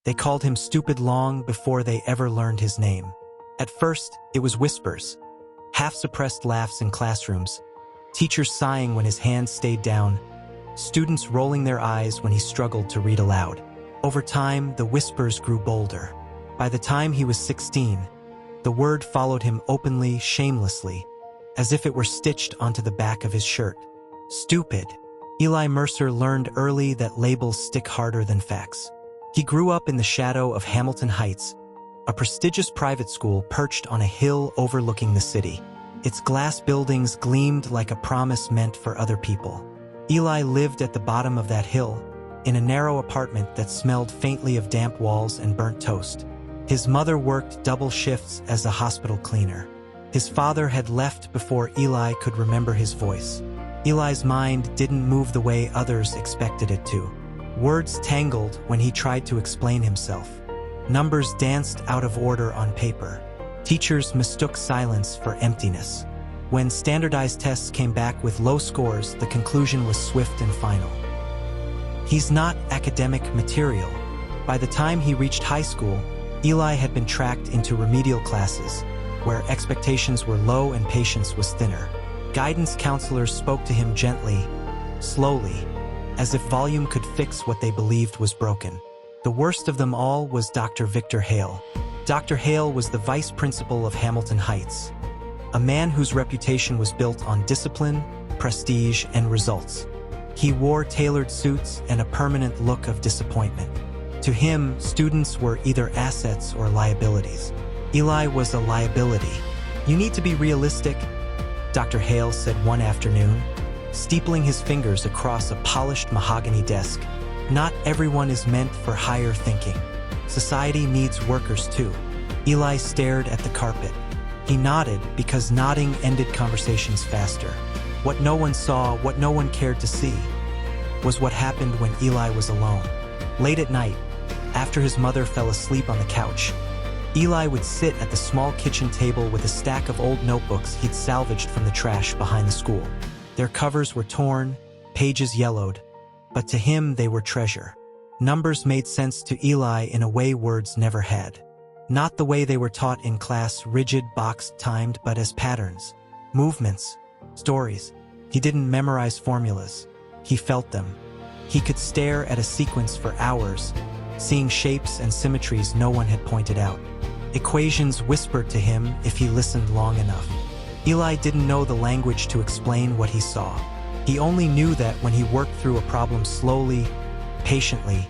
They called him stupid long before they ever learned his name. At first, it was whispers, half-suppressed laughs in classrooms, teachers sighing when his hands stayed down, students rolling their eyes when he struggled to read aloud. Over time, the whispers grew bolder. By the time he was 16, the word followed him openly, shamelessly, as if it were stitched onto the back of his shirt. Stupid. Eli Mercer learned early that labels stick harder than facts. He grew up in the shadow of Hamilton Heights, a prestigious private school perched on a hill overlooking the city. Its glass buildings gleamed like a promise meant for other people. Eli lived at the bottom of that hill, in a narrow apartment that smelled faintly of damp walls and burnt toast. His mother worked double shifts as a hospital cleaner. His father had left before Eli could remember his voice. Eli's mind didn't move the way others expected it to. Words tangled when he tried to explain himself. Numbers danced out of order on paper. Teachers mistook silence for emptiness. When standardized tests came back with low scores, the conclusion was swift and final. He's not academic material. By the time he reached high school, Eli had been tracked into remedial classes, where expectations were low and patience was thinner. Guidance counselors spoke to him gently, slowly, as if volume could fix what they believed was broken. The worst of them all was Dr. Victor Hale. Dr. Hale was the vice principal of Hamilton Heights, a man whose reputation was built on discipline, prestige, and results. He wore tailored suits and a permanent look of disappointment. To him, students were either assets or liabilities. Eli was a liability. "You need to be realistic," Dr. Hale said one afternoon, steepling his fingers across a polished mahogany desk. "Not everyone is meant for higher thinking. Society needs workers too." Eli stared at the carpet. He nodded because nodding ended conversations faster. What no one saw, what no one cared to see, was what happened when Eli was alone. Late at night, after his mother fell asleep on the couch, Eli would sit at the small kitchen table with a stack of old notebooks he'd salvaged from the trash behind the school. Their covers were torn, pages yellowed, but to him they were treasure. Numbers made sense to Eli in a way words never had. Not the way they were taught in class, rigid, boxed, timed, but as patterns, movements, stories. He didn't memorize formulas. He felt them. He could stare at a sequence for hours, seeing shapes and symmetries no one had pointed out. Equations whispered to him if he listened long enough. Eli didn't know the language to explain what he saw. He only knew that when he worked through a problem slowly, patiently,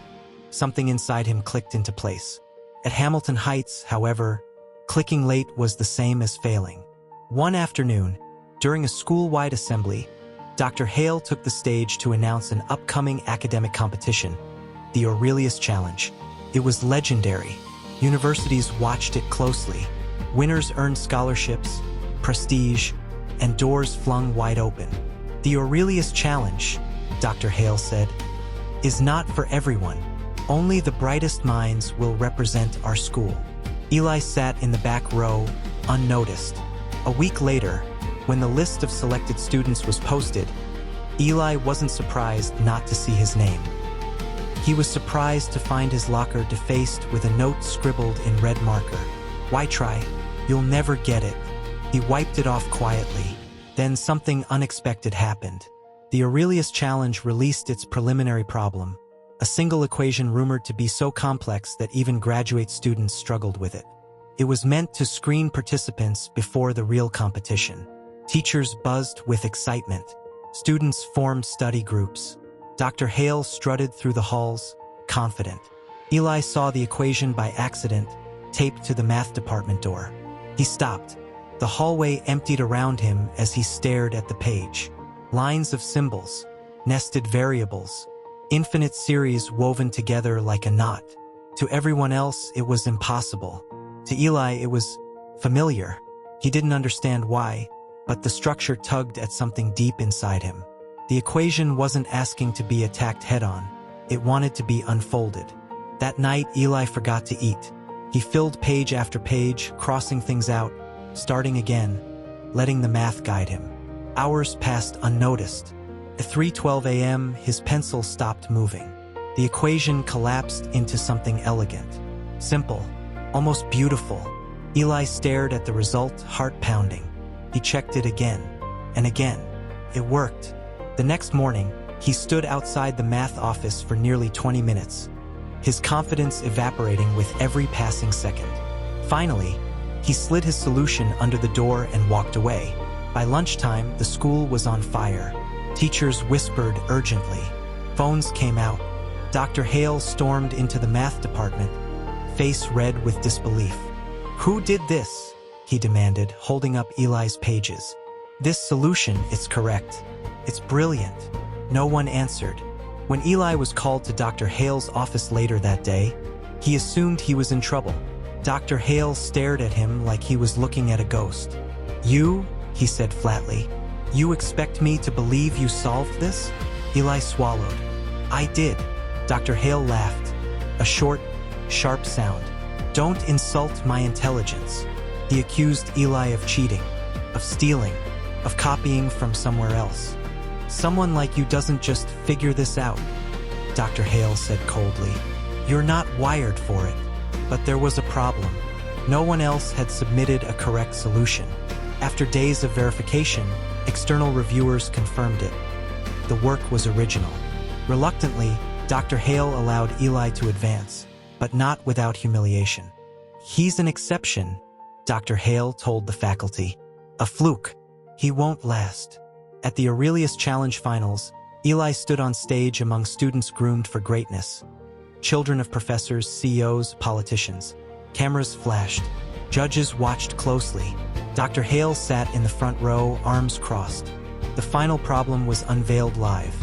something inside him clicked into place. At Hamilton Heights, however, clicking late was the same as failing. One afternoon, during a school-wide assembly, Dr. Hale took the stage to announce an upcoming academic competition, the Aurelius Challenge. It was legendary. Universities watched it closely. Winners earned scholarships, prestige, and doors flung wide open. "The Aurelius Challenge," Dr. Hale said, "is not for everyone. Only the brightest minds will represent our school." Eli sat in the back row, unnoticed. A week later, when the list of selected students was posted, Eli wasn't surprised not to see his name. He was surprised to find his locker defaced with a note scribbled in red marker. "Why try? You'll never get it." He wiped it off quietly. Then something unexpected happened. The Aurelius Challenge released its preliminary problem, a single equation rumored to be so complex that even graduate students struggled with it. It was meant to screen participants before the real competition. Teachers buzzed with excitement. Students formed study groups. Dr. Hale strutted through the halls, confident. Eli saw the equation by accident, taped to the math department door. He stopped. The hallway emptied around him as he stared at the page. Lines of symbols, nested variables, infinite series woven together like a knot. To everyone else, it was impossible. To Eli, it was familiar. He didn't understand why, but the structure tugged at something deep inside him. The equation wasn't asking to be attacked head-on. It wanted to be unfolded. That night, Eli forgot to eat. He filled page after page, crossing things out, starting again, letting the math guide him. Hours passed unnoticed. At 3:12 a.m., his pencil stopped moving. The equation collapsed into something elegant, simple, almost beautiful. Eli stared at the result, heart pounding. He checked it again and again. It worked. The next morning, he stood outside the math office for nearly 20 minutes, his confidence evaporating with every passing second. Finally, he slid his solution under the door and walked away. By lunchtime, the school was on fire. Teachers whispered urgently. Phones came out. Dr. Hale stormed into the math department, face red with disbelief. "Who did this?" he demanded, holding up Eli's pages. "This solution, it's correct. It's brilliant." No one answered. When Eli was called to Dr. Hale's office later that day, he assumed he was in trouble. Dr. Hale stared at him like he was looking at a ghost. "You?" he said flatly. "You expect me to believe you solved this?" Eli swallowed. "I did." Dr. Hale laughed, a short, sharp sound. "Don't insult my intelligence." He accused Eli of cheating, of stealing, of copying from somewhere else. "Someone like you doesn't just figure this out," Dr. Hale said coldly. "You're not wired for it." But there was a problem. No one else had submitted a correct solution. After days of verification, external reviewers confirmed it. The work was original. Reluctantly, Dr. Hale allowed Eli to advance, but not without humiliation. "He's an exception," Dr. Hale told the faculty. "A fluke. He won't last." At the Aurelius Challenge Finals, Eli stood on stage among students groomed for greatness. Children of professors, CEOs, politicians. Cameras flashed. Judges watched closely. Dr. Hale sat in the front row, arms crossed. The final problem was unveiled live.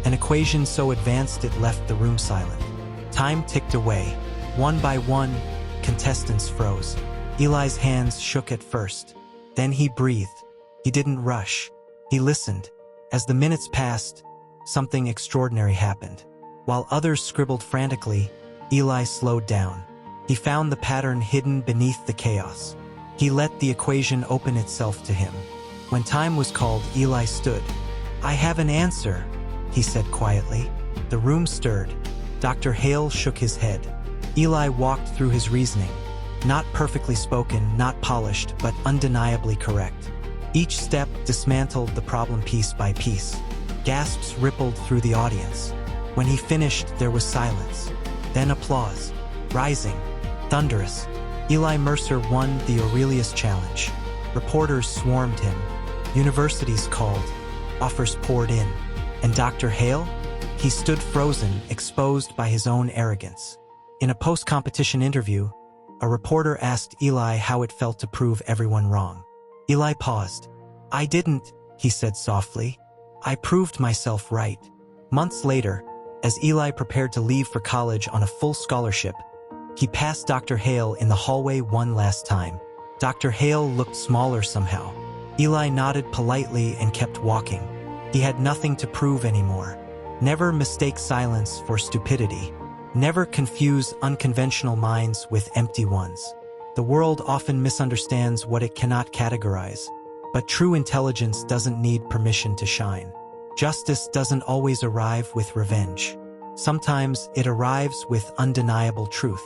An equation so advanced it left the room silent. Time ticked away. One by one, contestants froze. Eli's hands shook at first. Then he breathed. He didn't rush. He listened. As the minutes passed, something extraordinary happened. While others scribbled frantically, Eli slowed down. He found the pattern hidden beneath the chaos. He let the equation open itself to him. When time was called, Eli stood. "I have an answer," he said quietly. The room stirred. Dr. Hale shook his head. Eli walked through his reasoning. Not perfectly spoken, not polished, but undeniably correct. Each step dismantled the problem piece by piece. Gasps rippled through the audience. When he finished, there was silence. Then applause. Rising. Thunderous. Eli Mercer won the Aurelius Challenge. Reporters swarmed him. Universities called. Offers poured in. And Dr. Hale? He stood frozen, exposed by his own arrogance. In a post-competition interview, a reporter asked Eli how it felt to prove everyone wrong. Eli paused. "I didn't," he said softly. "I proved myself right." Months later, as Eli prepared to leave for college on a full scholarship, he passed Dr. Hale in the hallway one last time. Dr. Hale looked smaller somehow. Eli nodded politely and kept walking. He had nothing to prove anymore. Never mistake silence for stupidity. Never confuse unconventional minds with empty ones. The world often misunderstands what it cannot categorize, but true intelligence doesn't need permission to shine. Justice doesn't always arrive with revenge. Sometimes it arrives with undeniable truth.